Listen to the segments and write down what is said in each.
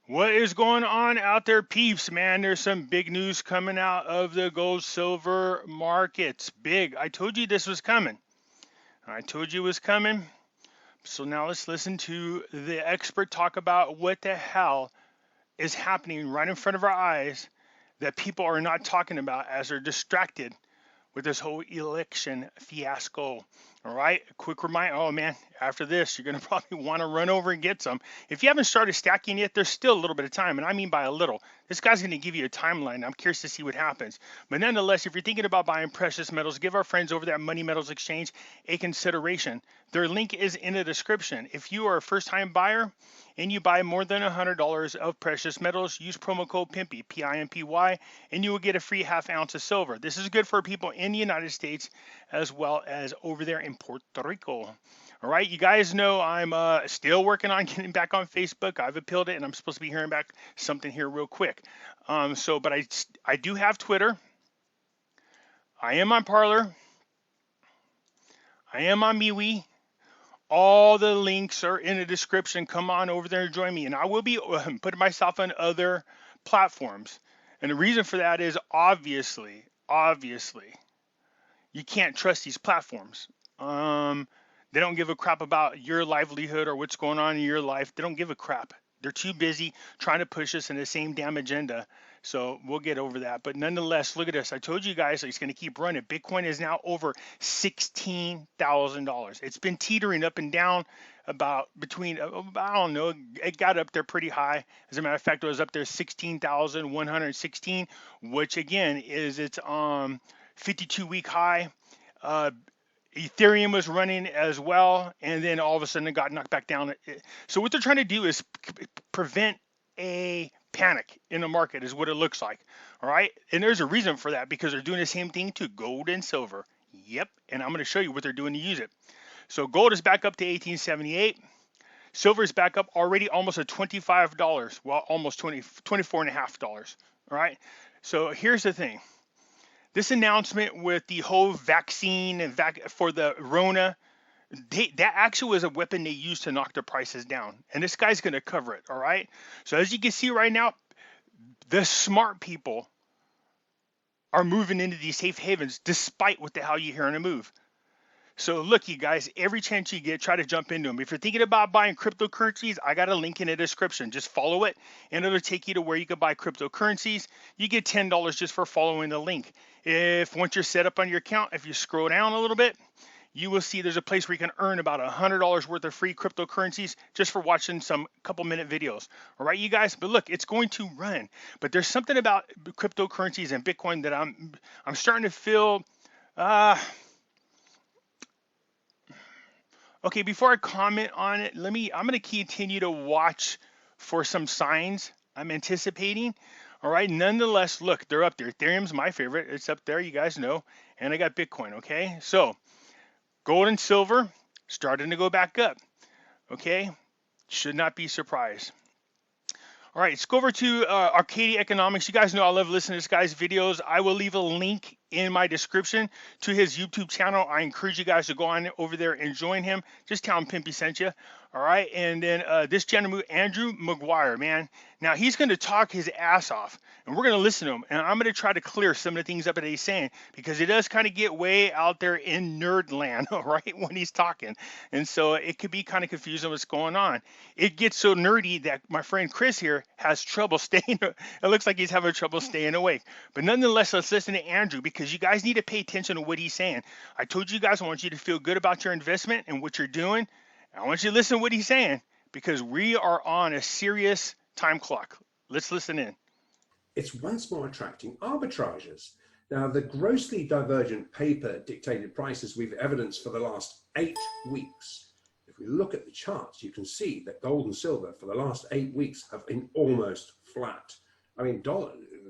What is going on out there, peeps? Man, there's some big news coming out of the gold silver markets. Big. I told you this was coming. I told you it was coming. So now let's listen to the expert talk about what the hell is happening right in front of our eyes that people are not talking about as they're distracted with this whole election fiasco. All right, a quick reminder. Oh man, after this, you're going to probably want to run over and get some. If you haven't started stacking yet, there's still a little bit of time. And I mean by a little. This guy's going to give you a timeline. I'm curious to see what happens. But nonetheless, if you're thinking about buying precious metals, give our friends over there at Money Metals Exchange a consideration. Their link is in the description. If you are a first time buyer, and you buy more than $100 of precious metals, use promo code PIMPY, P-I-M-P-Y, and you will get a free half ounce of silver. This is good for people in the United States as well as over there in Puerto Rico. All right, you guys know I'm still working on getting back on Facebook. I've appealed it, and I'm supposed to be hearing back something here real quick. But I do have Twitter. I am on Parler. I am on Mewe. All the links are in the description. Come on over there and join me. And I will be putting myself on other platforms. And the reason for that is obviously, you can't trust these platforms. They don't give a crap about your livelihood or what's going on in your life. They don't give a crap. They're too busy trying to push us in the same damn agenda. So we'll get over that. But nonetheless, look at this. I told you guys it's going to keep running. Bitcoin is now over $16,000. It's been teetering up and down about between, I don't know, it got up there pretty high. As a matter of fact, it was up there 16,116, which again is its 52-week high. Ethereum was running as well, and then all of a sudden it got knocked back down. So what they're trying to do is prevent a panic in the market is what it looks like. All right. And there's a reason for that because they're doing the same thing to gold and silver. Yep. And I'm going to show you what they're doing to use it. So gold is back up to 1878. Silver is back up already almost at $25. Well, almost $24.50. All right. So here's the thing. This announcement with the whole vaccine and for the Rona, that actually was a weapon they used to knock the prices down. And this guy's going to cover it, all right? So as you can see right now, the smart people are moving into these safe havens despite what the hell you hear on the move. So look, you guys, every chance you get, try to jump into them. If you're thinking about buying cryptocurrencies, I got a link in the description. Just follow it, and it'll take you to where you can buy cryptocurrencies. You get $10 just for following the link. If once you're set up on your account, if you scroll down a little bit, you will see there's a place where you can earn about $100 worth of free cryptocurrencies just for watching some couple-minute videos. All right, you guys? But look, it's going to run. But there's something about cryptocurrencies and Bitcoin that I'm starting to feel... Okay, before I comment on it, I'm going to continue to watch for some signs I'm anticipating. All right, nonetheless, look, they're up there. Ethereum's my favorite. It's up there, you guys know. And I got Bitcoin, okay? So, gold and silver starting to go back up, okay? Should not be surprised. All right, let's go over to Arcadia Economics. You guys know I love listening to this guy's videos. I will leave a link in my description to his YouTube channel. I encourage you guys to go on over there and join him. Just tell him Pimpy sent you. All right, and then this gentleman, Andrew McGuire, man. Now, he's going to talk his ass off, and we're going to listen to him. And I'm going to try to clear some of the things up that he's saying, because it does kind of get way out there in nerd land, all right, when he's talking. And so it could be kind of confusing what's going on. It gets so nerdy that my friend Chris here has trouble staying. It looks like he's having trouble staying awake. But nonetheless, let's listen to Andrew, because you guys need to pay attention to what he's saying. I told you guys I want you to feel good about your investment and what you're doing. I want you to listen to what he's saying, because we are on a serious time clock. Let's listen in. It's once more attracting arbitrageurs. Now, the grossly divergent paper dictated prices we've evidenced for the last 8 weeks. If we look at the charts, you can see that gold and silver for the last 8 weeks have been almost flat. I mean,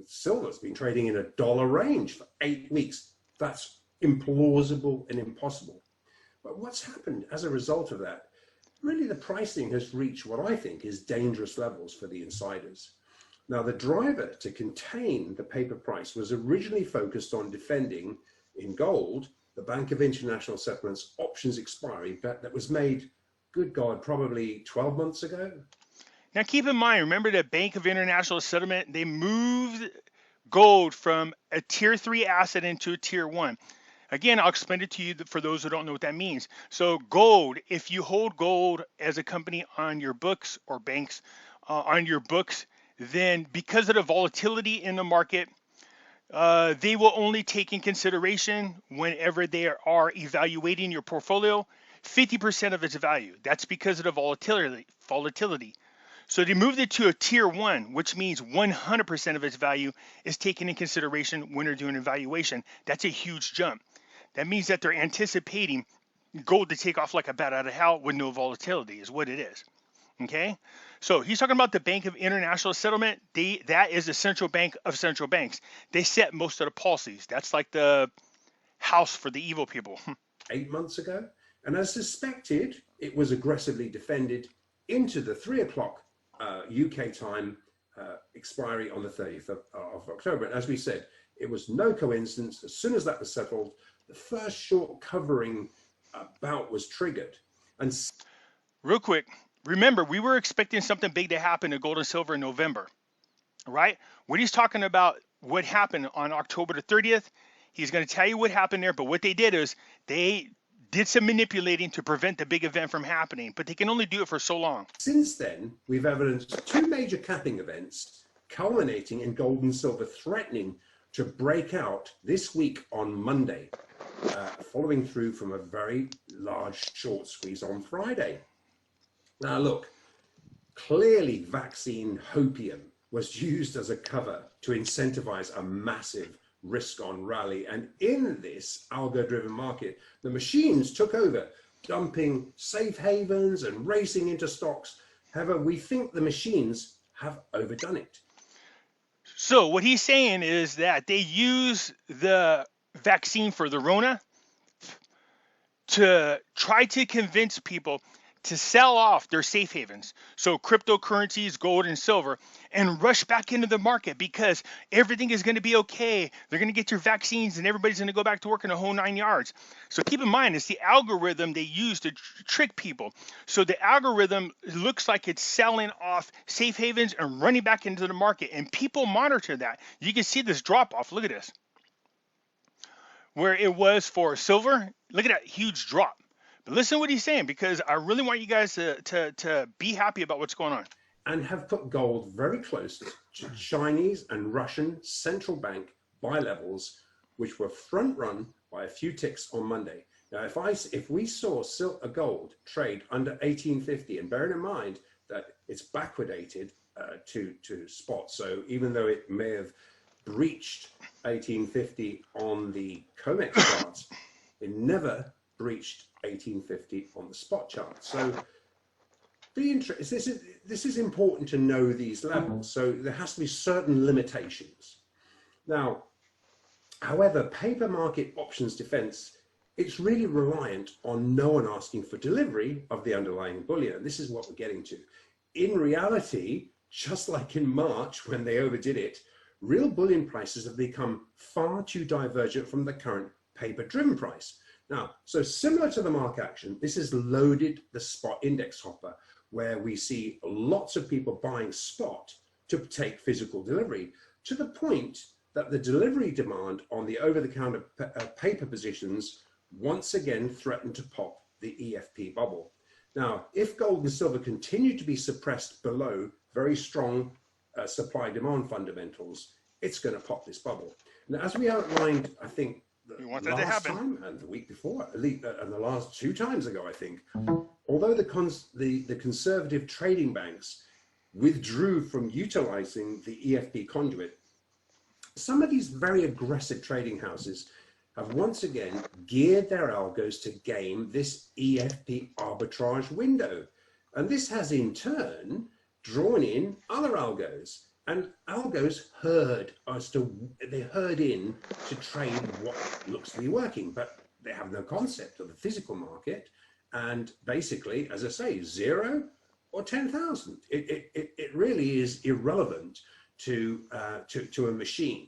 silver's been trading in a dollar range for 8 weeks. That's implausible and impossible. But what's happened as a result of that? Really, the pricing has reached what I think is dangerous levels for the insiders. Now, the driver to contain the paper price was originally focused on defending, in gold, the Bank of International Settlements options expiry bet that was made, good God, probably 12 months ago. Now keep in mind, remember the Bank of International Settlement, they moved gold from a tier 3 asset into a tier 1. Again, I'll explain it to you for those who don't know what that means. So gold, if you hold gold as a company on your books or banks on your books, then because of the volatility in the market, they will only take in consideration whenever they are evaluating your portfolio 50% of its value. That's because of the volatility. So they moved it to a tier 1, which means 100% of its value is taken in consideration when they're doing an evaluation. That's a huge jump. That means that they're anticipating gold to take off like a bat out of hell with no volatility is what it is. Okay, so he's talking about the Bank of International Settlement. That is the central bank of central banks. They set most of the policies. That's like the house for the evil people. 8 months ago. And as suspected, it was aggressively defended into the 3 o'clock UK time expiry on the 30th of October. And as we said, it was no coincidence. As soon as that was settled, the first short covering bout was triggered. And real quick, remember, we were expecting something big to happen to gold and silver in November, right? When he's talking about what happened on October the 30th, he's going to tell you what happened there. But what they did is they did some manipulating to prevent the big event from happening, but they can only do it for so long. Since then, we've evidenced 2 major capping events culminating in gold and silver threatening to break out this week on Monday, following through from a very large short squeeze on Friday. Now look, clearly vaccine hopium was used as a cover to incentivize a massive risk-on rally, and in this algo-driven market, the machines took over, dumping safe havens and racing into stocks. However, we think the machines have overdone it. So what he's saying is that they use the vaccine for the Rona to try to convince people to sell off their safe havens, so cryptocurrencies, gold and silver, and rush back into the market because everything is going to be okay. They're going to get your vaccines and everybody's going to go back to work in the whole 9 yards. So keep in mind, it's the algorithm they use to trick people. So the algorithm looks like it's selling off safe havens and running back into the market, and people monitor that. You can see this drop off. Look at this. Where it was for silver, look at that huge drop. But listen to what he's saying, because I really want you guys to be happy about what's going on. And have put gold very close to Chinese and Russian central bank buy levels, which were front run by a few ticks on Monday. Now, if we saw gold trade under 1850, and bearing in mind that it's backwardated to spot, so even though it may have breached 1850 on the COMEX charts, it never breached 1850 on the spot chart. So this is important to know these levels. So there has to be certain limitations. Now, however, paper market options defense, it's really reliant on no one asking for delivery of the underlying bullion. And this is what we're getting to. In reality, just like in March when they overdid it, real bullion prices have become far too divergent from the current paper-driven price. Now, so similar to the mark action, this has loaded the spot index hopper, where we see lots of people buying spot to take physical delivery, to the point that the delivery demand on the over-the-counter paper positions once again threatened to pop the EFP bubble. Now, if gold and silver continue to be suppressed below very strong supply-demand fundamentals, it's going to pop this bubble. Now, as we outlined, I think, last time and the week before, at least, and the last 2 times ago, I think, although the conservative trading banks withdrew from utilizing the EFP conduit, some of these very aggressive trading houses have once again geared their algos to game this EFP arbitrage window. And this has in turn drawn in other algos. And algos herd in to trade what looks to be working, but they have no concept of the physical market. And basically, as I say, 0 or 10,000. It really is irrelevant to a machine.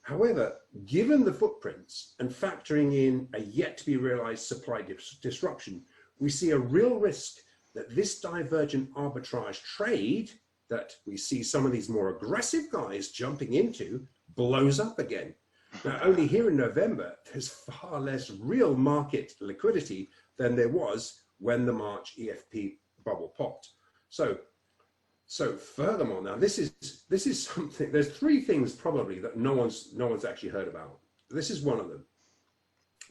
However, given the footprints and factoring in a yet to be realized supply disruption, we see a real risk that this divergent arbitrage trade that we see some of these more aggressive guys jumping into blows up again. Now, only here in November, there's far less real market liquidity than there was when the March EFP bubble popped. So furthermore, now this is something. There's three things probably that no one's actually heard about. This is one of them.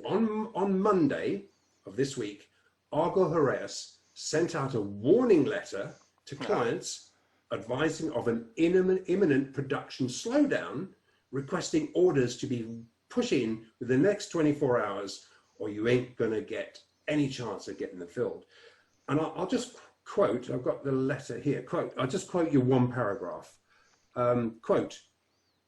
On Monday of this week, Argo Horaeus sent out a warning letter to clients advising of an imminent production slowdown, requesting orders to be pushed in within the next 24 hours, or you ain't gonna get any chance of getting them filled. And I'll just quote, I've got the letter here, quote, I'll just quote you one paragraph. Quote,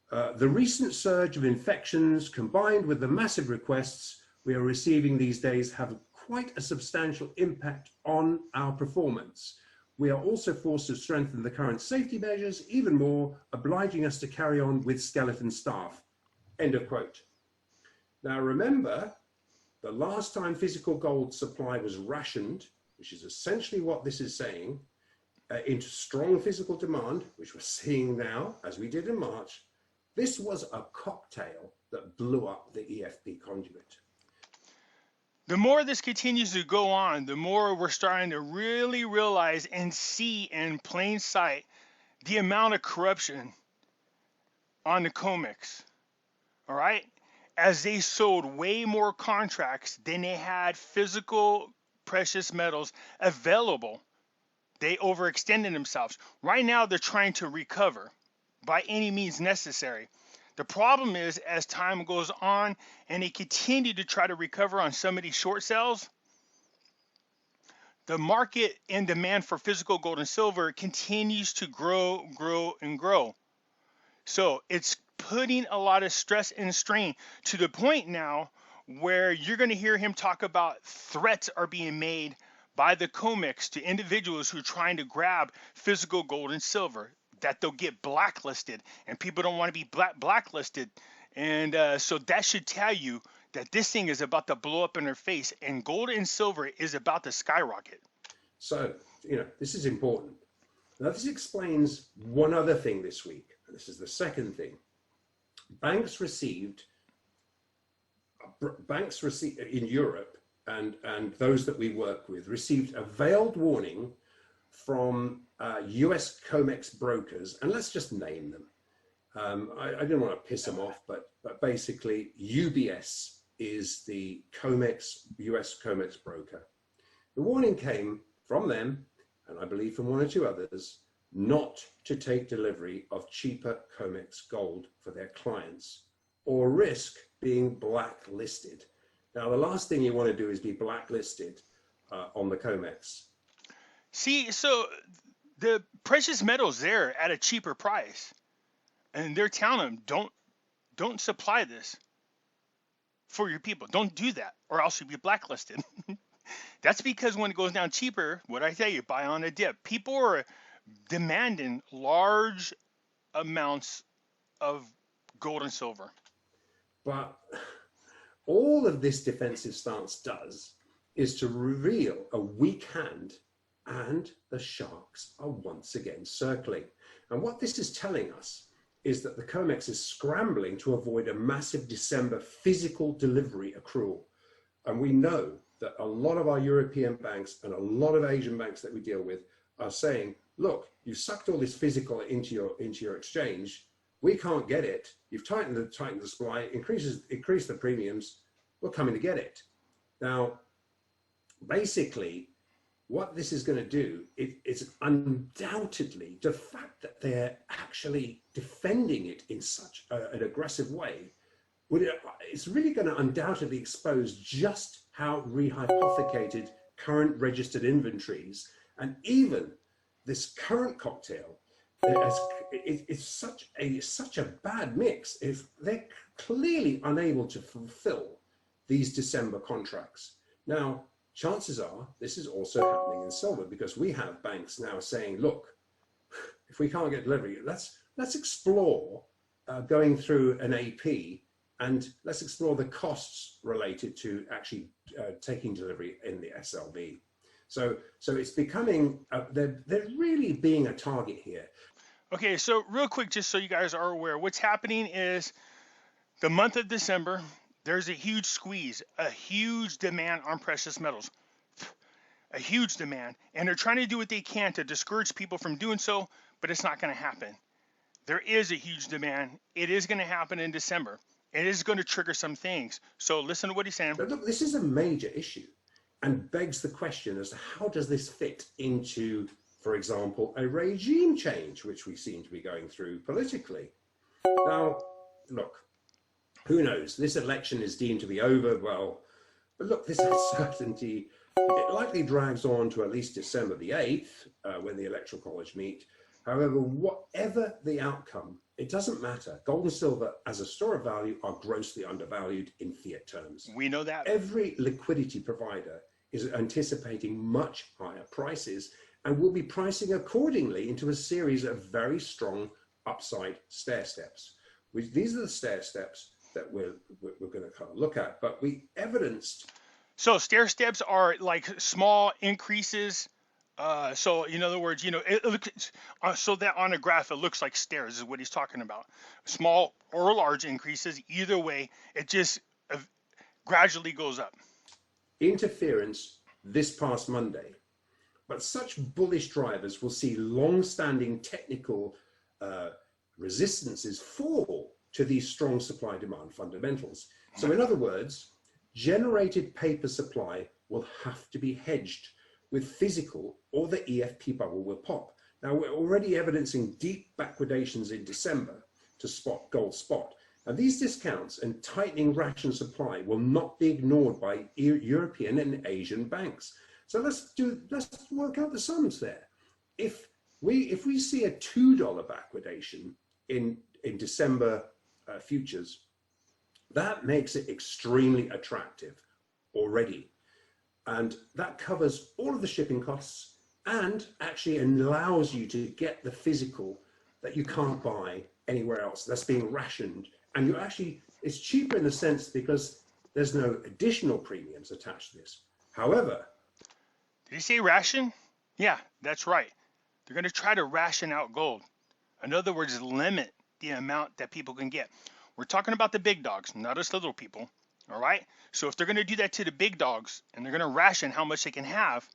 the recent surge of infections combined with the massive requests we are receiving these days have quite a substantial impact on our performance. We are also forced to strengthen the current safety measures even more, obliging us to carry on with skeleton staff. End of quote. Now remember, the last time physical gold supply was rationed, which is essentially what this is saying, into strong physical demand, which we're seeing now, as we did in March, this was a cocktail that blew up the EFP conduit. The more this continues to go on, the more we're starting to really realize and see in plain sight the amount of corruption on the COMEX, all right? As they sold way more contracts than they had physical precious metals available, they overextended themselves. Right now, they're trying to recover by any means necessary. The problem is, as time goes on and they continue to try to recover on some of these short sales, the market and demand for physical gold and silver continues to grow, and grow. So it's putting a lot of stress and strain to the point now where you're going to hear him talk about threats are being made by the COMEX to individuals who are trying to grab physical gold and silver, that they'll get blacklisted, and people don't want to be blacklisted. And so that should tell you that this thing is about to blow up in their face, and gold and silver is about to skyrocket. So, this is important. Now, this explains one other thing this week. This is the second thing. Banks received in Europe, and those that we work with, received a veiled warning from US COMEX brokers, and let's just name them. I didn't want to piss them off, but basically UBS is the US COMEX broker. The warning came from them, and I believe from one or two others, not to take delivery of cheaper COMEX gold for their clients or risk being blacklisted. Now, the last thing you want to do is be blacklisted on the COMEX. See, so the precious metals there at a cheaper price, and they're telling them, don't supply this for your people. Don't do that, or else you'll be blacklisted. That's because when it goes down cheaper, what I tell you, buy on a dip. People are demanding large amounts of gold and silver. But all of this defensive stance does is to reveal a weak hand, and the sharks are once again circling. And what this is telling us is that the COMEX is scrambling to avoid a massive December physical delivery accrual. And we know that a lot of our European banks and a lot of Asian banks that we deal with are saying, look, you've sucked all this physical into your exchange. We can't get it. You've tightened the supply, increased the premiums. We're coming to get it. Now, basically, what this is going to do, it's undoubtedly the fact that they're actually defending it in such an aggressive way. It's really going to undoubtedly expose just how rehypothecated current registered inventories and even this current cocktail, it's such a bad mix. If they're clearly unable to fulfill these December contracts. Now, chances are this is also happening in silver, because we have banks now saying, look, if we can't get delivery, let's explore going through an AP, and let's explore the costs related to actually taking delivery in the SLV. So it's becoming, they're really being a target here. Okay, so real quick, just so you guys are aware, what's happening is the month of December, there's a huge squeeze, a huge demand on precious metals, a huge demand. And they're trying to do what they can to discourage people from doing so, but it's not going to happen. There is a huge demand. It is going to happen in December. It is going to trigger some things. So listen to what he's saying. But look, this is a major issue and begs the question as to how does this fit into, for example, a regime change, which we seem to be going through politically. Now, look, who knows? This election is deemed to be over. Well, but look, this uncertainty, it likely drags on to at least December the 8th, when the Electoral College meet. However, whatever the outcome, it doesn't matter. Gold and silver as a store of value are grossly undervalued in fiat terms. We know that. Every liquidity provider is anticipating much higher prices and will be pricing accordingly into a series of very strong upside stair steps. These are the stair steps that we're going to kind of look at, but we evidenced. So stair steps are like small increases. So in other words, it looks so that on a graph it looks like stairs is what he's talking about. Small or large increases, either way, it just gradually goes up. Interference this past Monday, but such bullish drivers will see long-standing technical resistances fall to these strong supply-demand fundamentals. So in other words, generated paper supply will have to be hedged with physical, or the EFP bubble will pop. Now, we're already evidencing deep backwardations in December to spot gold spot. And these discounts and tightening ration supply will not be ignored by European and Asian banks. So let's work out the sums there. If we see a $2 backwardation in December futures, that makes it extremely attractive already. And that covers all of the shipping costs and actually allows you to get the physical that you can't buy anywhere else. That's being rationed. And you actually, it's cheaper in the sense because there's no additional premiums attached to this. However, did he say ration? Yeah, that's right. They're going to try to ration out gold. In other words, limit the amount that people can get. We're talking about the big dogs, not us little people. All right. So if they're going to do that to the big dogs and they're going to ration how much they can have,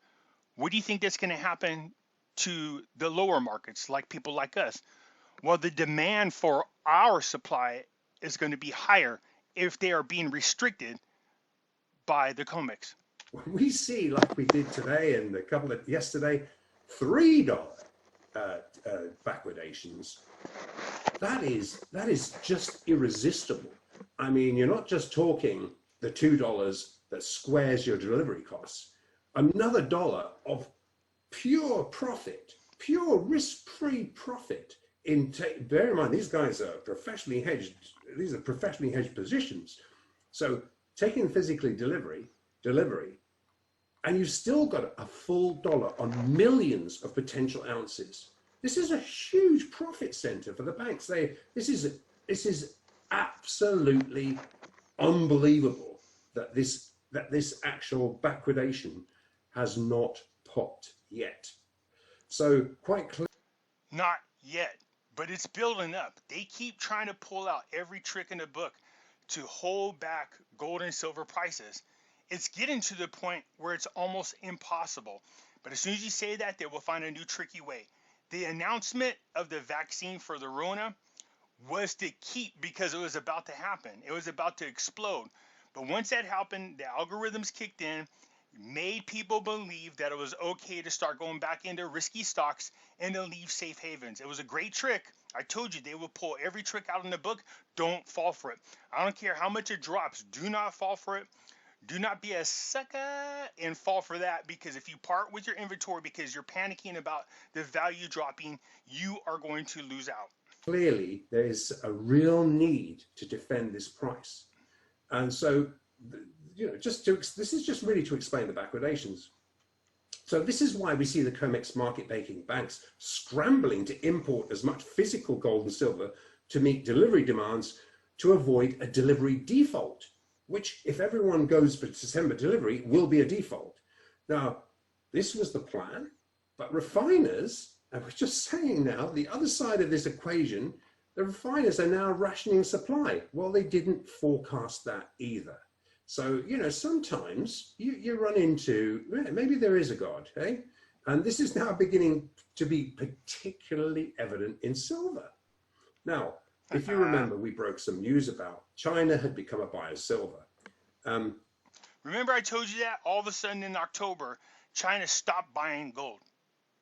what do you think that's going to happen to the lower markets, like people like us? Well, the demand for our supply is going to be higher if they are being restricted by the COMEX. We see, like we did today and a couple of yesterday, $3 backwardations. That is just irresistible. I mean, you're not just talking the $2 that squares your delivery costs. Another dollar of pure profit, pure risk-free profit. Bear in mind, these guys are professionally hedged. These are professionally hedged positions. So taking physically delivery, and you've still got a full dollar on millions of potential ounces. This is a huge profit center for the banks. This is absolutely unbelievable that this actual backwardation has not popped yet. So quite clear. Not yet, but it's building up. They keep trying to pull out every trick in the book to hold back gold and silver prices. It's getting to the point where it's almost impossible. But as soon as you say that, they will find a new tricky way. The announcement of the vaccine for the Rona was to keep because it was about to happen. It was about to explode. But once that happened, the algorithms kicked in, made people believe that it was okay to start going back into risky stocks and to leave safe havens. It was a great trick. I told you they will pull every trick out in the book. Don't fall for it. I don't care how much it drops. Do not fall for it. Do not be a sucker and fall for that, because if you part with your inventory because you're panicking about the value dropping, you are going to lose out. Clearly, there is a real need to defend this price. And so, this is just really to explain the backwardations. So this is why we see the COMEX market-making banks scrambling to import as much physical gold and silver to meet delivery demands to avoid a delivery default, which, if everyone goes for December delivery, will be a default. Now, This was the plan, but refiners, and we're just saying now, the other side of this equation, the refiners are now rationing supply. Well, they didn't forecast that either. So, you know, sometimes you run into, maybe there is a God, eh? And this is now beginning to be particularly evident in silver. Now, if you remember, we broke some news about China had become a buyer of silver. Remember I told you that? All of a sudden in October, China stopped buying gold.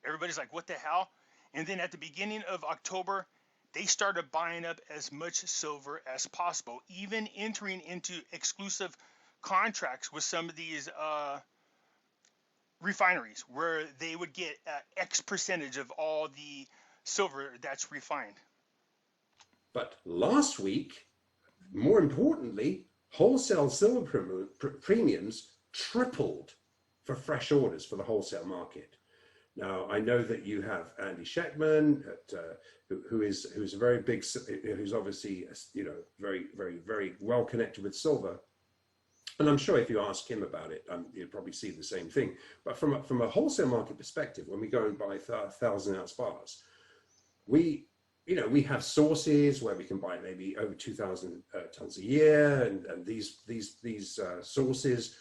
Everybody's like, what the hell? And then at the beginning of October, they started buying up as much silver as possible, even entering into exclusive contracts with some of these refineries where they would get X percentage of all the silver that's refined. But last week, more importantly, wholesale silver premiums tripled for fresh orders for the wholesale market. Now, I know that you have Andy Sheckman, who's a very big, who's obviously, you know, very well connected with silver. And I'm sure if you ask him about it, you'd probably see the same thing. But from a wholesale market perspective, when we go and buy 1,000-ounce bars, we have sources where we can buy maybe over 2,000 tons a year, and these sources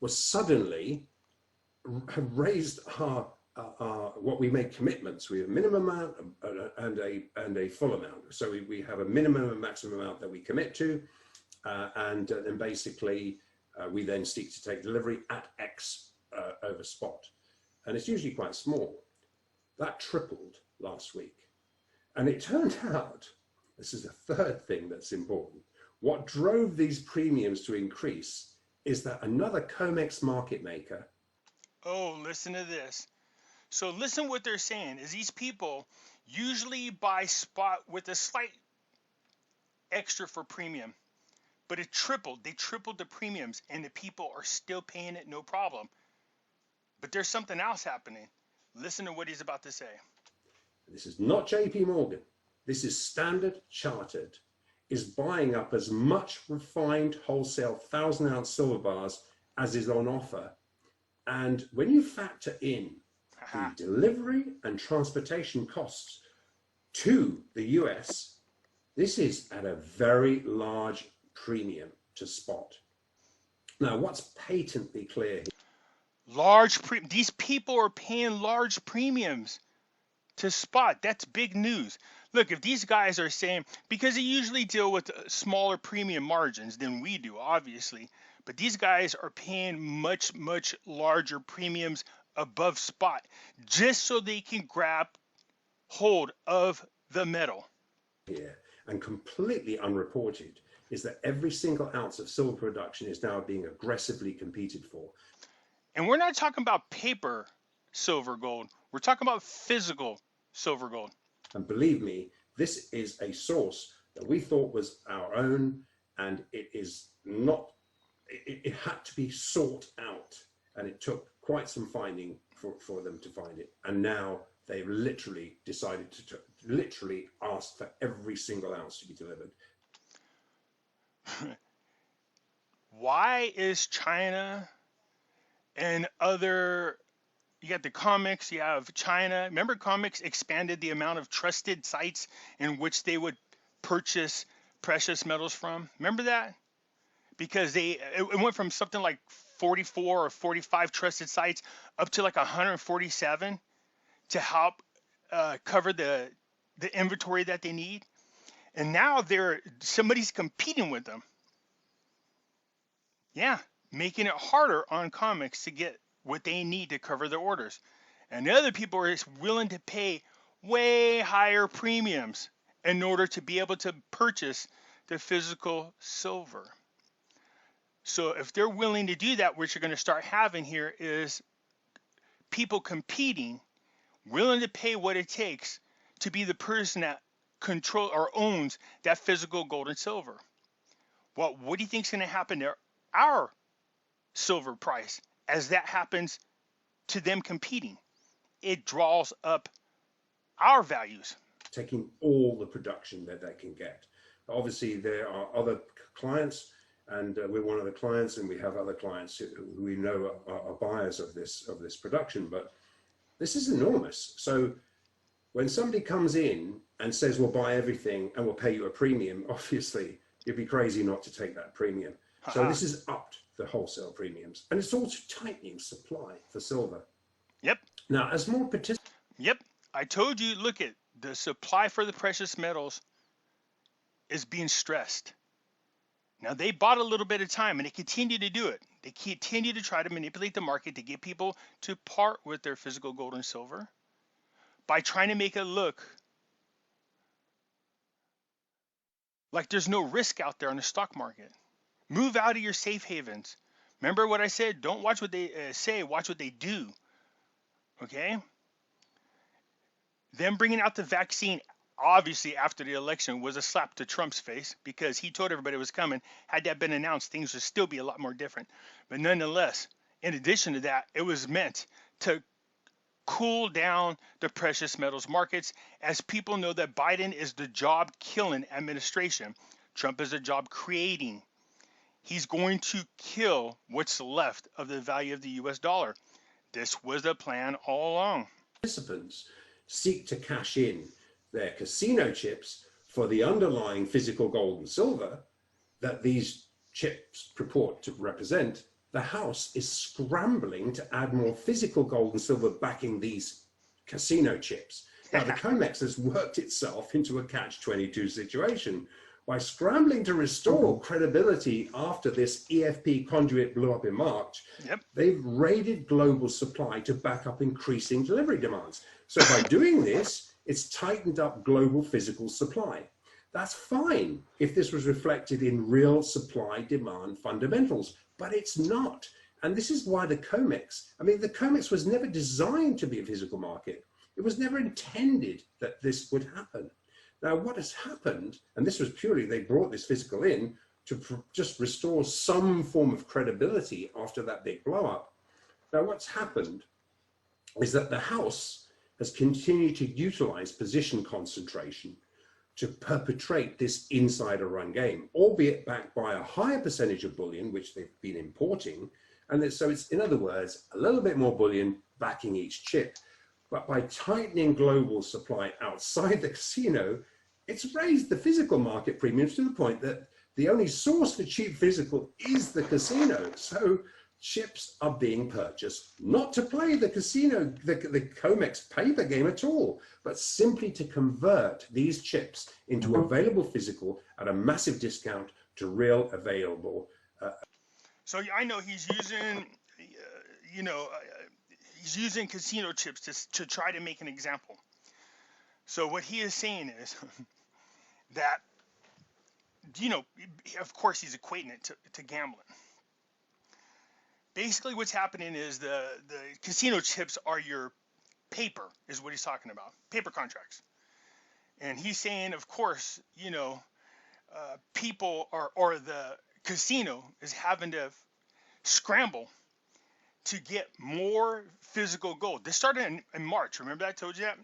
were suddenly have raised our what we make commitments. We have a minimum amount and a full amount. So we have a minimum and maximum amount that we commit to, and then basically we then seek to take delivery at X over spot, and it's usually quite small. That tripled last week. And it turned out, this is a third thing that's important, what drove these premiums to increase is that another COMEX market maker. Oh, listen to this. So listen what they're saying is these people usually buy spot with a slight extra for premium, but it tripled. They tripled the premiums and the people are still paying it no problem. But there's something else happening. Listen to what he's about to say. This is not JP Morgan. This is Standard Chartered, is buying up as much refined wholesale 1,000-ounce silver bars as is on offer. And when you factor in the delivery and transportation costs to the US, this is at a very large premium to spot. Now, what's patently clear here? These people are paying large premiums to spot. That's big news. Look, if these guys are saying, because they usually deal with smaller premium margins than we do, obviously, but these guys are paying much larger premiums above spot just so they can grab hold of the metal. Here, and completely unreported, is that every single ounce of silver production is now being aggressively competed for. And we're not talking about paper silver gold. We're talking about physical silver gold. And believe me, this is a source that we thought was our own, and it is not, it had to be sought out, and it took quite some finding for them to find it. And now they've literally decided to literally ask for every single ounce to be delivered. Why is China and other, you got the COMEX, you have China. Remember COMEX expanded the amount of trusted sites in which they would purchase precious metals from? Remember that? Because it went from something like 44 or 45 trusted sites up to like 147 to help cover the inventory that they need. And now somebody's competing with them. Yeah, making it harder on COMEX to get what they need to cover their orders. And the other people are willing to pay way higher premiums in order to be able to purchase the physical silver. So if they're willing to do that, what you're going to start having here is people competing, willing to pay what it takes to be the person that control or owns that physical gold and silver. Well, what do you think is going to happen to our silver price as that happens to them competing? It draws up our values. Taking all the production that they can get. Obviously, there are other clients and we're one of the clients, and we have other clients who we know are buyers of this production. But this is enormous. So when somebody comes in and says we'll buy everything and we'll pay you a premium, obviously you'd be crazy not to take that premium. So Haha. this has upped the wholesale premiums, and it's also tightening supply for silver. Yep. Now, as more participants, Yep. I told you, look at the supply for the precious metals is being stressed. Now they bought a little bit of time and they continue to do it. They continue to try to manipulate the market to get people to part with their physical gold and silver by trying to make it look like there's no risk out there on the stock market. Move out of your safe havens. Remember what I said? Don't watch what they say, watch what they do. Okay? Them bringing out the vaccine, obviously after the election, was a slap to Trump's face because he told everybody it was coming. Had that been announced, things would still be a lot more different. But nonetheless, in addition to that, it was meant to cool down the precious metals markets as people know that Biden is the job killing administration. Trump is a job creating. He's going to kill what's left of the value of the US dollar. This was the plan all along. seek to cash in their casino chips for the underlying physical gold and silver that these chips purport to represent, the house is scrambling to add more physical gold and silver backing these casino chips. Now, the COMEX has worked itself into a catch-22 situation by scrambling to restore credibility after this EFP conduit blew up in March. Yep. They've raided global supply to back up increasing delivery demands. So by doing this, it's tightened up global physical supply. That's fine if this was reflected in real supply demand fundamentals, but it's not. And this is why the COMEX, the COMEX was never designed to be a physical market. It was never intended that this would happen. Now, what has happened, and this was purely, they brought this physical in to just restore some form of credibility after that big blow up. Now, what's happened is that the House has continued to utilize position concentration to perpetrate this insider run game, albeit backed by a higher percentage of bullion, which they've been importing. And so it's, in other words, a little bit more bullion backing each chip. But by tightening global supply outside the casino, it's raised the physical market premiums to the point that the only source for cheap physical is the casino. So chips are being purchased not to play the casino, the COMEX paper game at all, but simply to convert these chips into available physical at a massive discount to real available. So I know he's using, he's using casino chips to try to make an example. So what he is saying is that, of course he's equating it to gambling. Basically what's happening is the casino chips are your paper, is what he's talking about, paper contracts. And he's saying, of course, people or the casino is having to scramble to get more physical gold. This started in March. Remember I told you that?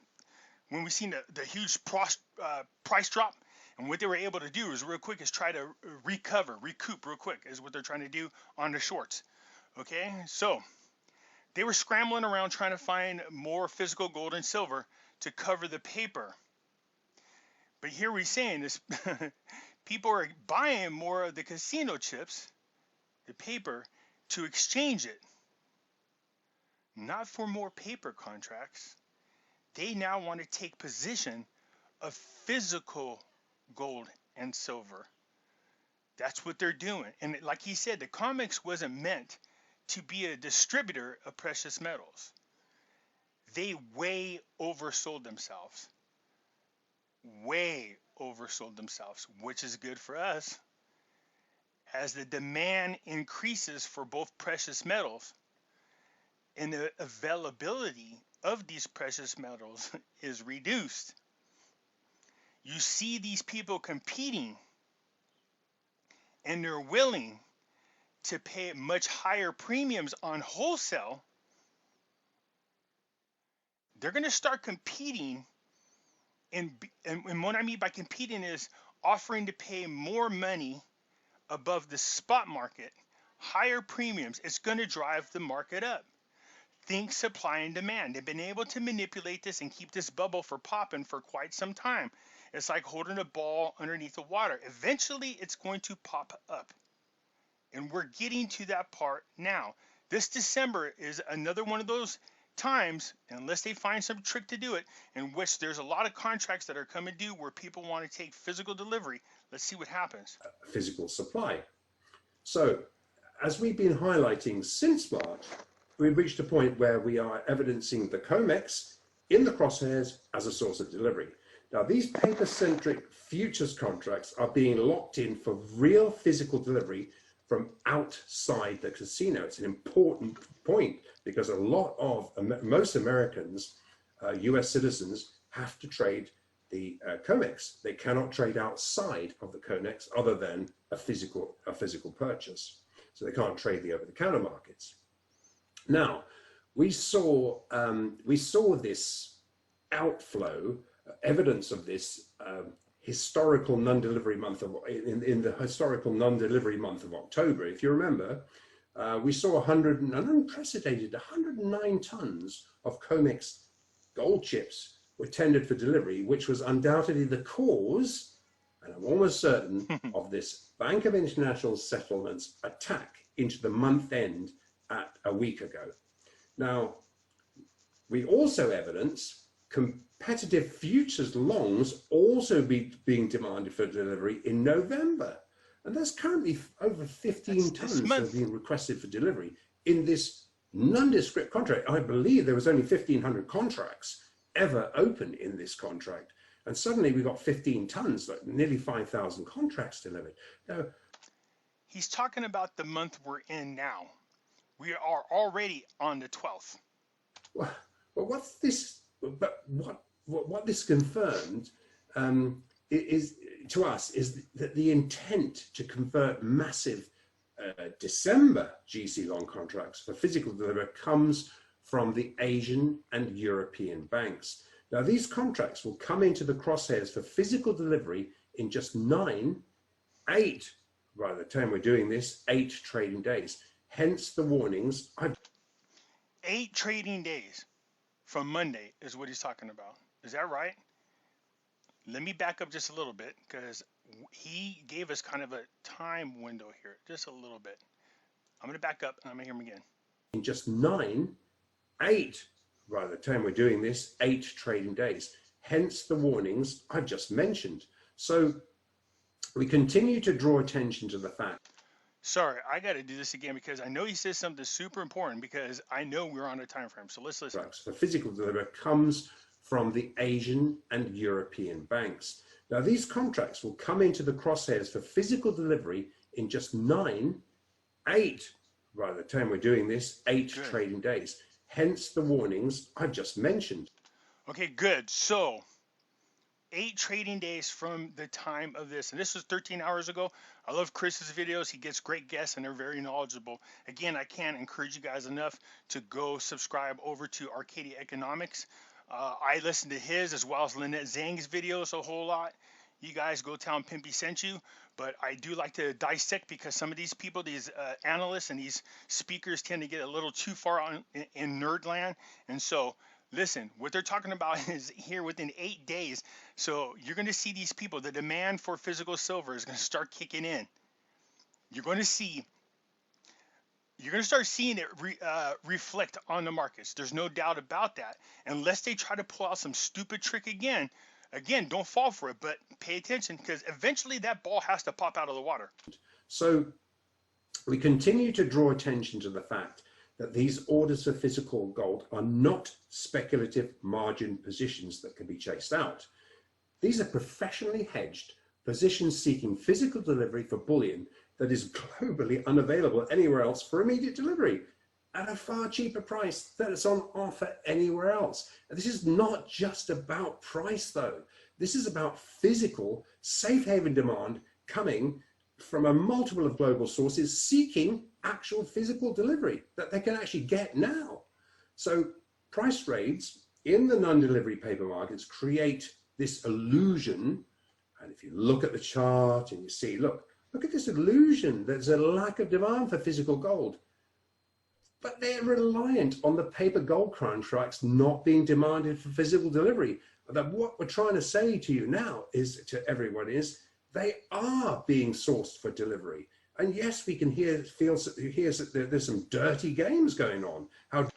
When we seen the huge price drop. And what they were able to do is real quick is try to recoup real quick is what they're trying to do on the shorts. Okay, so they were scrambling around trying to find more physical gold and silver to cover the paper. But here we're saying this, people are buying more of the casino chips, the paper, to exchange it. Not for more paper contracts. They now want to take position of physical gold and silver. That's what they're doing. And like he said, the COMEX wasn't meant to be a distributor of precious metals. They way oversold themselves. Way oversold themselves, which is good for us. As the demand increases for both precious metals and the availability of these precious metals is reduced. You see these people competing and they're willing to pay much higher premiums on wholesale. They're going to start competing, and what I mean by competing is offering to pay more money above the spot market, higher premiums, it's going to drive the market up. Think supply and demand. They've been able to manipulate this and keep this bubble for popping for quite some time. It's like holding a ball underneath the water. Eventually, it's going to pop up. And we're getting to that part now. This December is another one of those times, unless they find some trick to do it, in which there's a lot of contracts that are coming due where people want to take physical delivery. Let's see what happens. Physical supply. So, as we've been highlighting since March, we've reached a point where we are evidencing the COMEX in the crosshairs as a source of delivery. Now, these paper-centric futures contracts are being locked in for real physical delivery from outside the casino. It's an important point because a lot of most Americans, US citizens, have to trade the COMEX. They cannot trade outside of the COMEX other than a physical purchase. So they can't trade the over-the-counter markets. Now, we saw this outflow, evidence of this historical non-delivery month of in the historical non-delivery month of October. If you remember, we saw an unprecedented 109 tons of COMEX gold chips were tendered for delivery, which was undoubtedly the cause, and I'm almost certain, of this Bank of International Settlements attack into the month end at a week ago. Now, we also evidence competitive futures longs also being demanded for delivery in November. And there's currently over 15 tons that are being requested for delivery in this nondescript contract. I believe there was only 1,500 contracts ever open in this contract. And suddenly we got 15 tons, like nearly 5,000 contracts delivered. Now, he's talking about the month we're in now. We are already on the 12th. Well, what's this? But what this confirmed is to us is that the intent to convert massive December GC long contracts for physical delivery comes from the Asian and European banks. Now, these contracts will come into the crosshairs for physical delivery in just 8, by the time we're doing this, 8 trading days. Hence the warnings. 8 trading days from Monday is what he's talking about. Is that right? Let me back up just a little bit because he gave us kind of a time window here, just a little bit. I'm going to back up and I'm going to hear him again. In just 8, by the time we're doing this, 8 trading days. Hence the warnings I've just mentioned. So we continue to draw attention to the fact. Sorry, I got to do this again because I know he says something super important because I know we're on a time frame. So let's listen. The physical delivery comes from the Asian and European banks. Now, these contracts will come into the crosshairs for physical delivery in just 8, by the time we're doing this, 8 trading days. Hence the warnings I've just mentioned. Okay, good. So 8 trading days from the time of this. And this was 13 hours ago. I love Chris's videos. He gets great guests and they're very knowledgeable. Again, I can't encourage you guys enough to go subscribe over to Arcadia Economics. I listen to his as well as Lynette Zhang's videos a whole lot. You guys go tell him Pimpy sent you. But I do like to dissect because some of these people, these analysts and these speakers tend to get a little too far in nerd land. And so listen, what they're talking about is here within 8 days. So you're going to see these people, the demand for physical silver is going to start kicking in. You're going to start seeing it reflect on the markets. There's no doubt about that. Unless they try to pull out some stupid trick again, don't fall for it, but pay attention because eventually that ball has to pop out of the water. So we continue to draw attention to the fact that these orders for physical gold are not speculative margin positions that can be chased out. These are professionally hedged positions seeking physical delivery for bullion that is globally unavailable anywhere else for immediate delivery at a far cheaper price than it's on offer anywhere else. And this is not just about price though. This is about physical safe haven demand coming from a multiple of global sources seeking actual physical delivery that they can actually get now. So price raids in the non-delivery paper markets create this illusion. And if you look at the chart and you see, look, Look at this illusion. There's a lack of demand for physical gold. But they're reliant on the paper gold contracts not being demanded for physical delivery. That what we're trying to say to you now is, to everyone, is they are being sourced for delivery. And yes, we can feel that there's some dirty games going on. How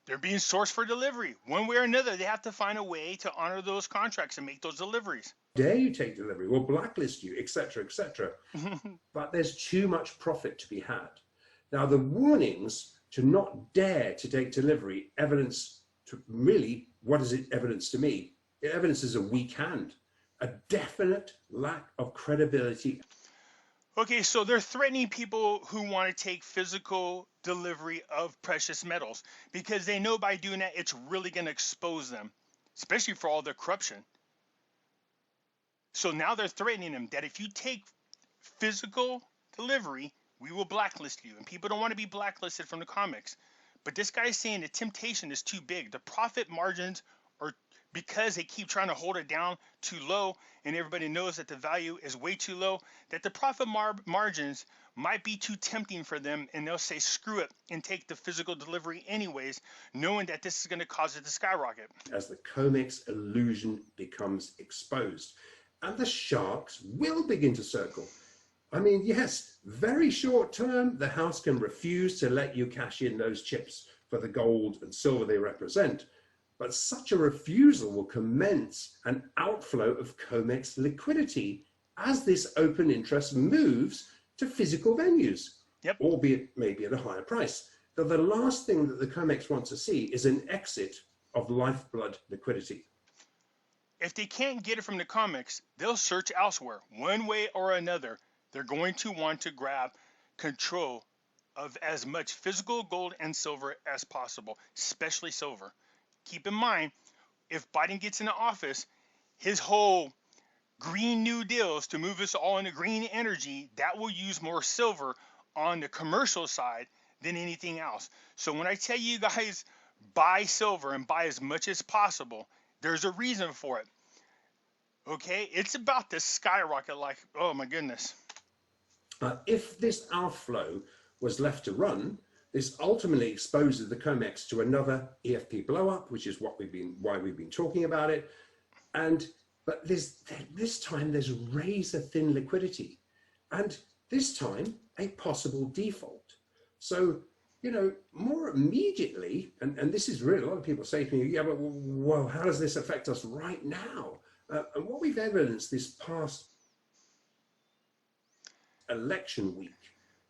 they're being sourced for delivery. One way or another, they have to find a way to honor those contracts and make those deliveries. dare you take delivery? We'll blacklist you, etc., etc. But there's too much profit to be had. Now, the warnings to not dare to take delivery evidence to really, what is it evidence to me? It evidences a weak hand, a definite lack of credibility. Okay, so they're threatening people who want to take physical delivery of precious metals because they know by doing that, it's really going to expose them, especially for all their corruption. So now they're threatening them that if you take physical delivery, we will blacklist you. And people don't want to be blacklisted from the comics. But this guy is saying the temptation is too big. The profit margins are, because they keep trying to hold it down too low, and everybody knows that the value is way too low, that the profit margins might be too tempting for them, and they'll say screw it and take the physical delivery anyways, knowing that this is going to cause it to skyrocket. As the COMEX illusion becomes exposed, and the sharks will begin to circle. I mean, yes, very short term, the house can refuse to let you cash in those chips for the gold and silver they represent. But such a refusal will commence an outflow of COMEX liquidity as this open interest moves to physical venues, albeit maybe at a higher price. Though the last thing that the COMEX wants to see is an exit of lifeblood liquidity. If they can't get it from the comics, they'll search elsewhere. One way or another, they're going to want to grab control of as much physical gold and silver as possible, especially silver. Keep in mind, if Biden gets into office, his whole Green New Deal is to move us all into green energy. That will use more silver on the commercial side than anything else. So when I tell you guys, buy silver and buy as much as possible, there's a reason for it. Okay? It's about to skyrocket like, oh my goodness. If this outflow was left to run, this ultimately exposes the COMEX to another EFP blow-up, which is why we've been talking about it. But this time there's razor-thin liquidity, and this time a possible default. So, you know, more immediately, and this is really, a lot of people say to me, yeah, but well, how does this affect us right now? And what we've evidenced this past election week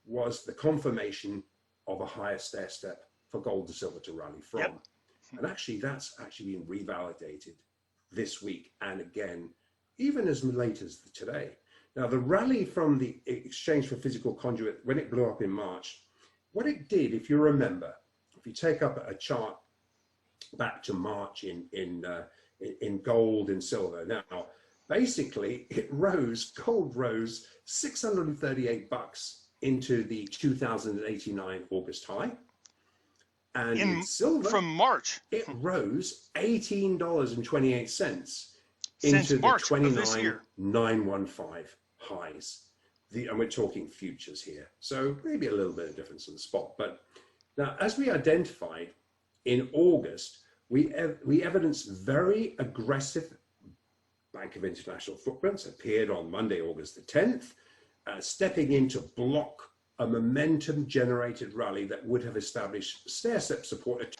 was the confirmation of a higher stair step for gold to silver to rally from. And actually, that's actually been revalidated this week and again, even as late as today. Now, the rally from the exchange for physical conduit, when it blew up in March, what it did, if you remember, if you take up a chart back to March in gold and silver, now, basically, gold rose 638 bucks into the 2089 August high. And in silver, from March, it rose $18.28 since into March the of this year. 29,915 highs. And we're talking futures here. So maybe a little bit of difference in the spot. But now, as we identified in August, we evidenced very aggressive Bank of International footprints appeared on Monday, August the 10th, stepping in to block a momentum-generated rally that would have established stair-step support.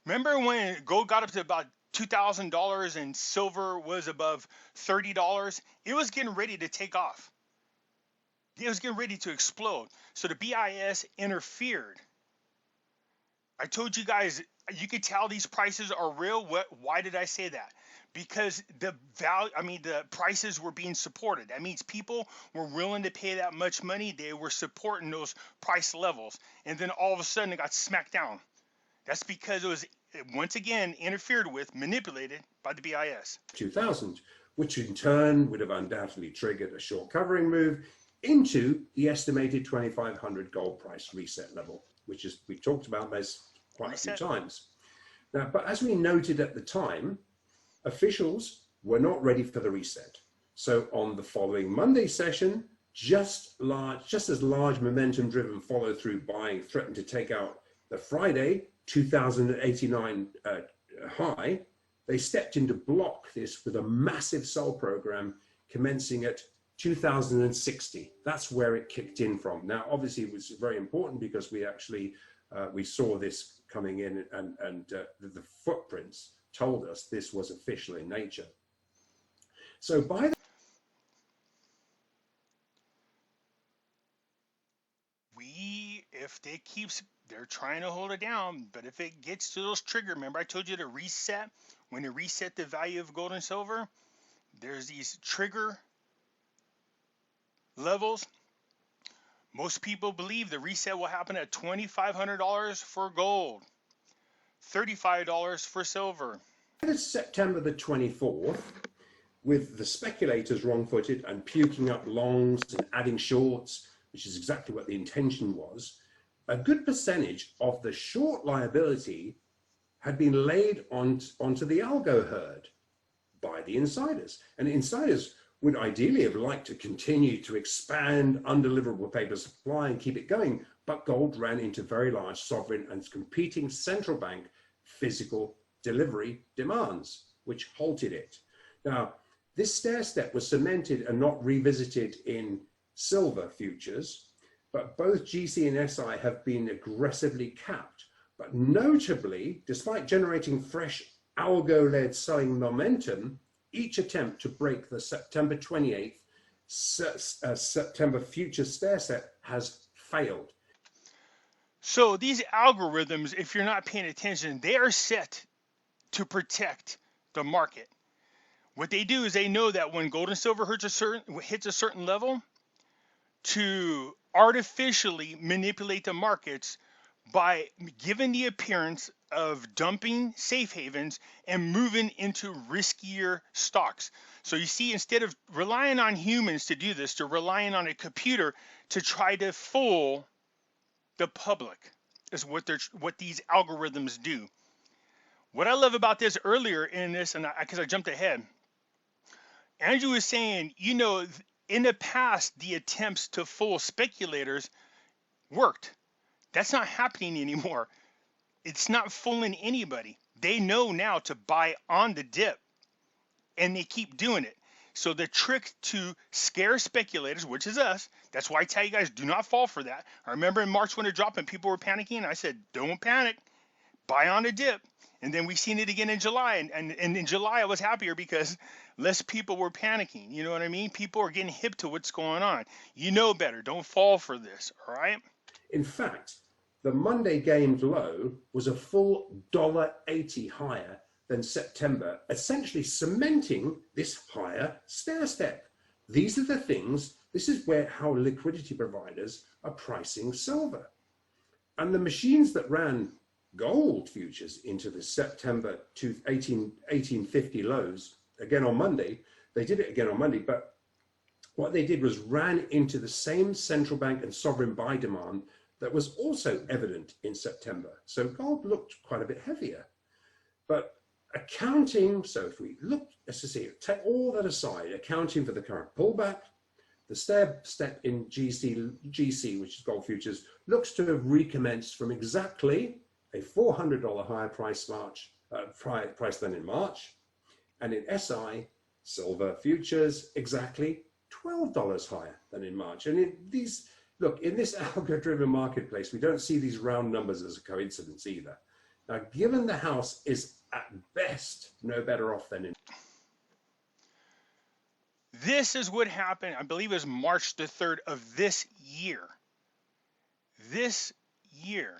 Remember when gold got up to about $2,000 and silver was above $30? It was getting ready to take off. It was getting ready to explode. So the BIS interfered. I told you guys, you could tell these prices are real. Why did I say that? Because the prices were being supported. That means people were willing to pay that much money. They were supporting those price levels. And then all of a sudden it got smacked down. That's because it was, once again, interfered with, manipulated by the BIS. 2000, which in turn would have undoubtedly triggered a short covering move into the estimated 2,500 gold price reset level, which is, we've talked about this quite a few times. Now, but as we noted at the time, officials were not ready for the reset. So on the following Monday session, just as large momentum-driven follow-through buying threatened to take out the Friday 2089 high. They stepped in to block this with a massive sell program commencing at 2060. That's where it kicked in from. Now, obviously, it was very important because we actually we saw this coming in, and the footprints told us this was official in nature. So by the if they keeps, they're trying to hold it down, but if it gets to those trigger, remember I told you to reset, when you reset the value of gold and silver, there's these trigger levels. Most people believe the reset will happen at $2,500 for gold, $35 for silver. September the 24th, with the speculators wrong-footed and puking up longs and adding shorts, which is exactly what the intention was, a good percentage of the short liability had been laid onto the algo herd by the insiders. And insiders would ideally have liked to continue to expand undeliverable paper supply and keep it going, but gold ran into very large sovereign and competing central bank physical delivery demands, which halted it. Now, this stair step was cemented and not revisited in silver futures, but both GC and SI have been aggressively capped. But notably, despite generating fresh algo-led selling momentum, each attempt to break the September 28th September future stair step has failed. So these algorithms, if you're not paying attention, they are set to protect the market. What they do is they know that when gold and silver hits a certain level, to artificially manipulate the markets by giving the appearance of dumping safe havens and moving into riskier stocks. So you see, instead of relying on humans to do this, they're relying on a computer to try to fool the public, is what these algorithms do. What I love about this earlier in this, and because I jumped ahead, Andrew was saying, you know, in the past, the attempts to fool speculators worked. That's not happening anymore. It's not fooling anybody. They know now to buy on the dip, and they keep doing it. So the trick to scare speculators, which is us, that's why I tell you guys, do not fall for that. I remember in March when it dropped and people were panicking, I said, don't panic, buy on the dip. And then we seen it again in July. And in July, I was happier because less people were panicking. You know what I mean? People are getting hip to what's going on. You know better. Don't fall for this. All right? In fact, the Monday gamed low was a full $1.80 higher than September, essentially cementing this higher stair step. These are the things, this is how liquidity providers are pricing silver. And the machines that ran gold futures into the September 1850 lows, again on Monday, they did it again on Monday, but what they did was ran into the same central bank and sovereign buy demand that was also evident in September. So gold looked quite a bit heavier. But accounting, so if we look, let's just see, take all that aside, accounting for the current pullback, the stair step in GC, which is gold futures, looks to have recommenced from exactly a $400 higher price than in March, and in SI, silver futures, exactly $12 higher than in March. And in these, look, in this algo-driven marketplace, we don't see these round numbers as a coincidence either. Now, given the house is at best no better off than in. This is what happened, I believe it was March the 3rd of this year. This year.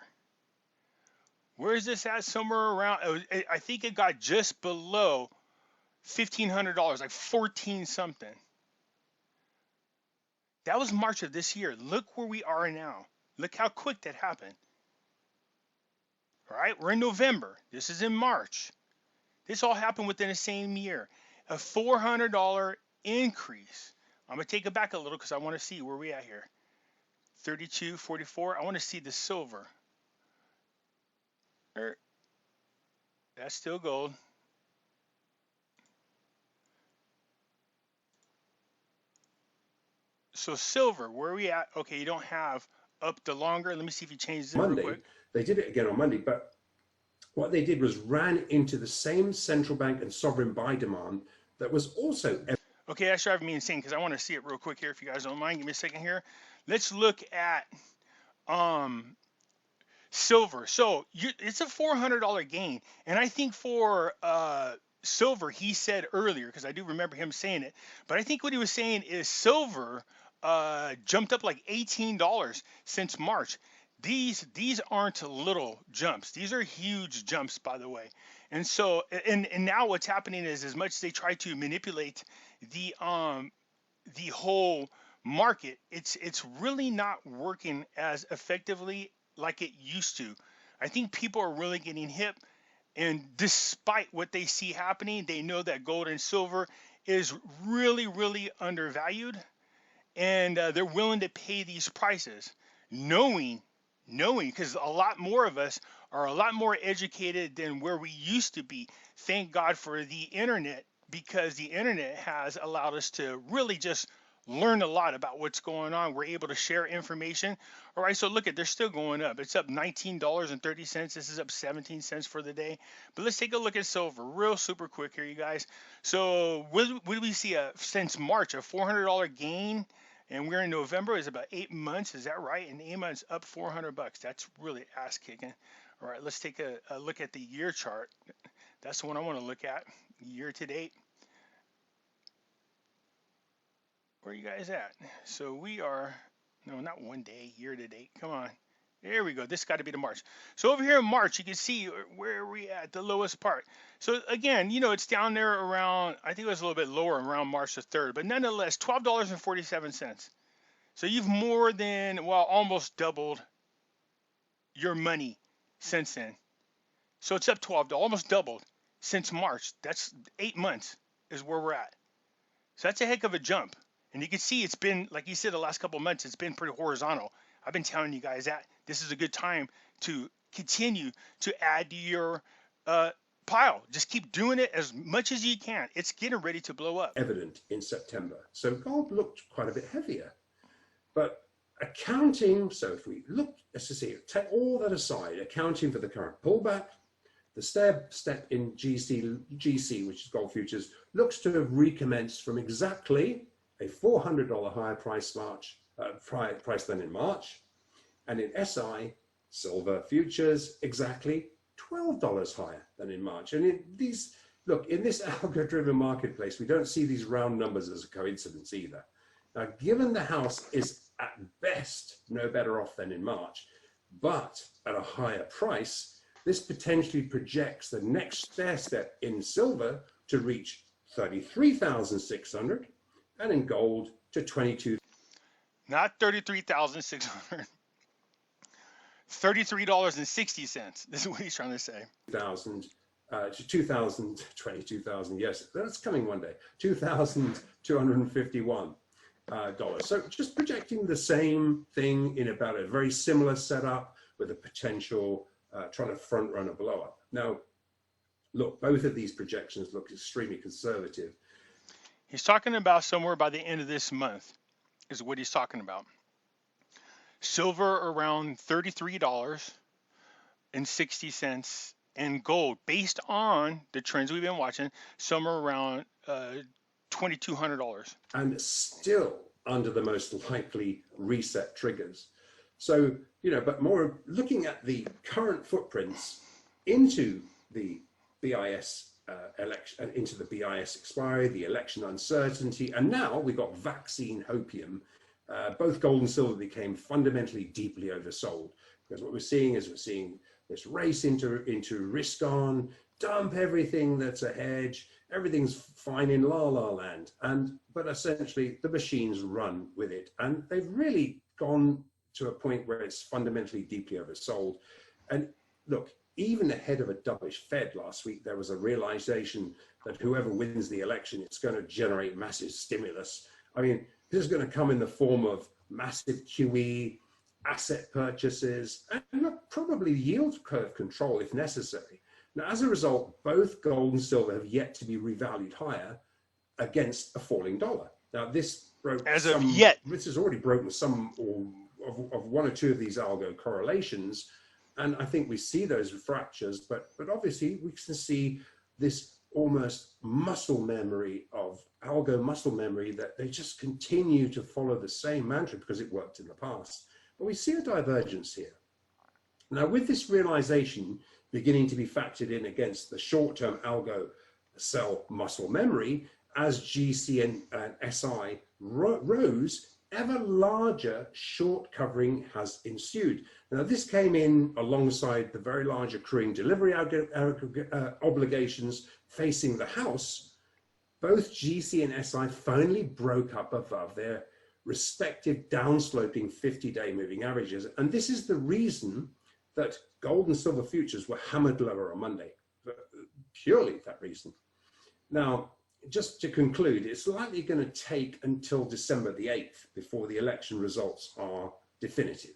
Where is this at? Somewhere around, I think it got just below $1,500, like 14 something. That was March of this year. Look where we are now. Look how quick that happened. All right, we're in November. This is in March. This all happened within the same year. A $400 increase. I'm going to take it back a little because I want to see where we at here. 32.44. I want to see the silver. That's still gold. So silver, where are we at? Okay, you don't have up the longer. Let me see if he changes it real Monday. quick. They did it again on Monday, but what they did was ran into the same central bank and sovereign buy demand that was also. Okay, that's driving me insane because I want to see it real quick here if you guys don't mind. Give me a second here. Let's look at um silver. So it's a $400 gain, and I think for silver, he said earlier, because I do remember him saying it, but I think what he was saying is silver jumped up like $18 since March. These aren't little jumps. These are huge jumps, by the way. And so and now what's happening is, as much as they try to manipulate the whole market, it's really not working as effectively like it used to. I think people are really getting hip, and despite what they see happening, they know that gold and silver is really, really undervalued, and they're willing to pay these prices, knowing, because a lot more of us are a lot more educated than where we used to be. Thank God for the internet, because the internet has allowed us to really just learn a lot about what's going on. We're able to share information. All right, so look at, they're still going up. It's up $19.30. This is up 17 cents for the day. But let's take a look at silver real super quick here, you guys. So what do we see since March? A $400 gain, and we're in November. Is about 8 months. Is that right? And 8 months up $400. That's really ass kicking. All right, let's take a look at the year chart. That's the one I want to look at. Year to date. Where are you guys at? So we are, no, not one day, year to date. Come on. There we go. This got to be the March. So over here in March, you can see where are we at, the lowest part. So again, it's down there around, I think it was a little bit lower around March the 3rd, but nonetheless, $12.47. So you've more than, well, almost doubled your money since then. So it's up $12, almost doubled since March. That's 8 months is where we're at. So that's a heck of a jump. And you can see it's been, like you said, the last couple of months, it's been pretty horizontal. I've been telling you guys that this is a good time to continue to add to your pile. Just keep doing it as much as you can. It's getting ready to blow up. Evident in September. So gold looked quite a bit heavier. But accounting, so if we look, let's just see, take all that aside, accounting for the current pullback, the step in GC, which is gold futures, looks to have recommenced from exactly a $400 higher price than in March, and in SI, silver futures, exactly $12 higher than in March. And in this algo-driven marketplace, we don't see these round numbers as a coincidence either. Now, given the house is at best no better off than in March, but at a higher price, this potentially projects the next stair step in silver to reach 33,600, and in gold to 22. Not 33,600. $33.60. This is what he's trying to say. 2,000 to 2,000, 22,000. Yes, that's coming one day. $2,251. So just projecting the same thing in about a very similar setup with a potential trying to front run a blow up. Now, look, both of these projections look extremely conservative. He's talking about somewhere by the end of this month is what he's talking about. Silver around $33.60, and gold, based on the trends we've been watching, somewhere around $2,200. And still under the most likely reset triggers. So, but more looking at the current footprints into the BIS election, into the BIS expiry, the election uncertainty, and now we've got vaccine hopium. Both gold and silver became fundamentally deeply oversold, because what we're seeing is this race into risk on, dump everything that's a hedge, everything's fine in la land, but essentially the machines run with it, and they've really gone to a point where it's fundamentally deeply oversold. And look, even ahead of a dovish Fed last week, there was a realization that whoever wins the election, it's going to generate massive stimulus. I mean, this is going to come in the form of massive QE, asset purchases, and probably yield curve control if necessary. Now, as a result, both gold and silver have yet to be revalued higher against a falling dollar. Now, this broke as of some, yet. this has already broken some of one or two of these algo correlations. And I think we see those fractures, but obviously we can see this almost muscle memory of algo muscle memory that they just continue to follow the same mantra because it worked in the past. But we see a divergence here. Now, with this realization beginning to be factored in against the short-term algo cell muscle memory, as GC and SI rose, ever larger short covering has ensued. Now, this came in alongside the very large accruing delivery obligations facing the house. Both GC and SI finally broke up above their respective downsloping 50-day moving averages. And this is the reason that gold and silver futures were hammered lower on Monday, purely that reason. Now, just to conclude, it's likely going to take until December the 8th before the election results are definitive,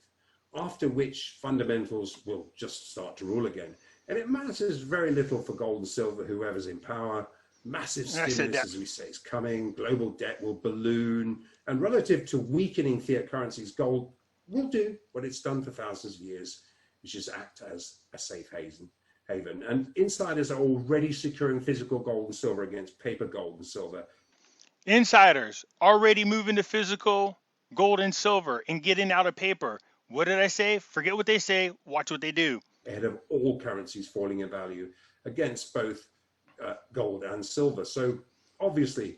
after which fundamentals will just start to rule again. And it matters very little for gold and silver, whoever's in power. Massive stimulus, as we say, is coming. Global debt will balloon. And relative to weakening fiat currencies, gold will do what it's done for thousands of years, which is act as a safe haven. And insiders are already securing physical gold and silver against paper gold and silver. Insiders already moving to physical gold and silver and getting out of paper. What did I say? Forget what they say. Watch what they do. Ahead of all currencies falling in value against both gold and silver. So obviously,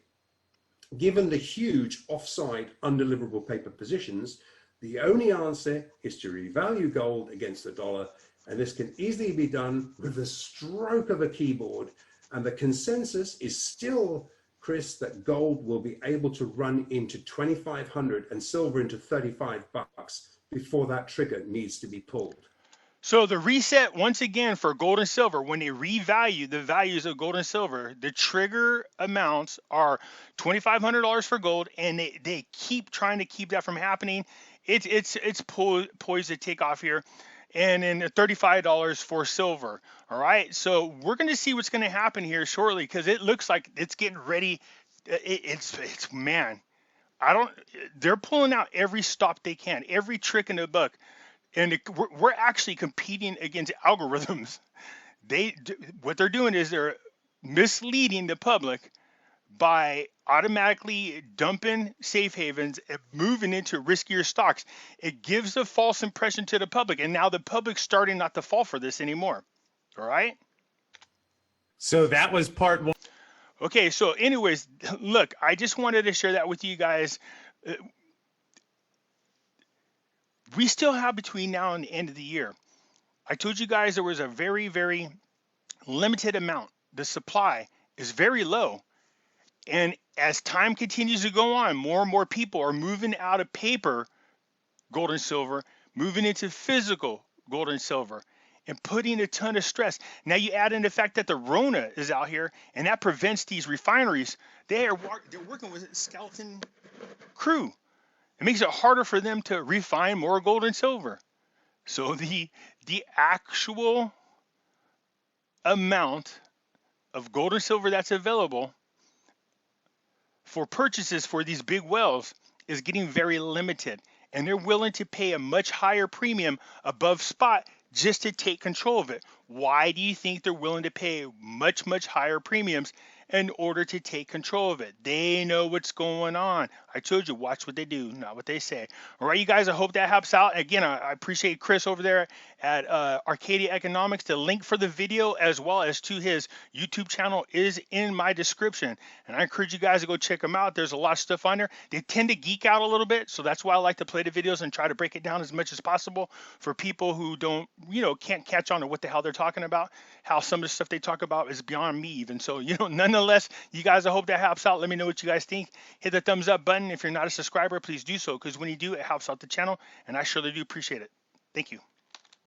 given the huge offside undeliverable paper positions, the only answer is to revalue gold against the dollar. And this can easily be done with the stroke of a keyboard. And the consensus is still, Chris, that gold will be able to run into 2,500 and silver into 35 bucks before that trigger needs to be pulled. So the reset, once again, for gold and silver, when they revalue the values of gold and silver, the trigger amounts are $2,500 for gold, and they keep trying to keep that from happening. It's poised to take off here. And then $35 for silver. All right, so we're going to see what's going to happen here shortly, because it looks like it's getting ready. It's man, they're pulling out every stop they can, every trick in the book, and we're actually competing against algorithms. What they're doing is they're misleading the public by automatically dumping safe havens and moving into riskier stocks. It gives a false impression to the public, and now the public's starting not to fall for this anymore. All right? So that was part one. Okay, so anyways, look, I just wanted to share that with you guys. We still have between now and the end of the year. I told you guys there was a very, very limited amount. The supply is very low. And as time continues to go on, more and more people are moving out of paper gold and silver, moving into physical gold and silver, and putting a ton of stress. Now you add in the fact that the Rona is out here, and that prevents these refineries. They're working with a skeleton crew. It makes it harder for them to refine more gold and silver. So the actual amount of gold and silver that's available for purchases for these big wells is getting very limited, and they're willing to pay a much higher premium above spot just to take control of it. Why do you think they're willing to pay much higher premiums in order to take control of it? They know what's going on. I told you, watch what they do, not what they say. All right, you guys, I hope that helps out. Again, I appreciate Chris over there at Arcadia Economics. The link for the video as well as to his YouTube channel is in my description, and I encourage you guys to go check them out. There's a lot of stuff on there. They tend to geek out a little bit, so that's why I like to play the videos and try to break it down as much as possible for people who don't, can't catch on to what the hell they're talking about, how some of the stuff they talk about is beyond me even. So, nonetheless, you guys, I hope that helps out. Let me know what you guys think. Hit the thumbs up button. If you're not a subscriber, please do so, because when you do, it helps out the channel, and I surely do appreciate it. Thank you.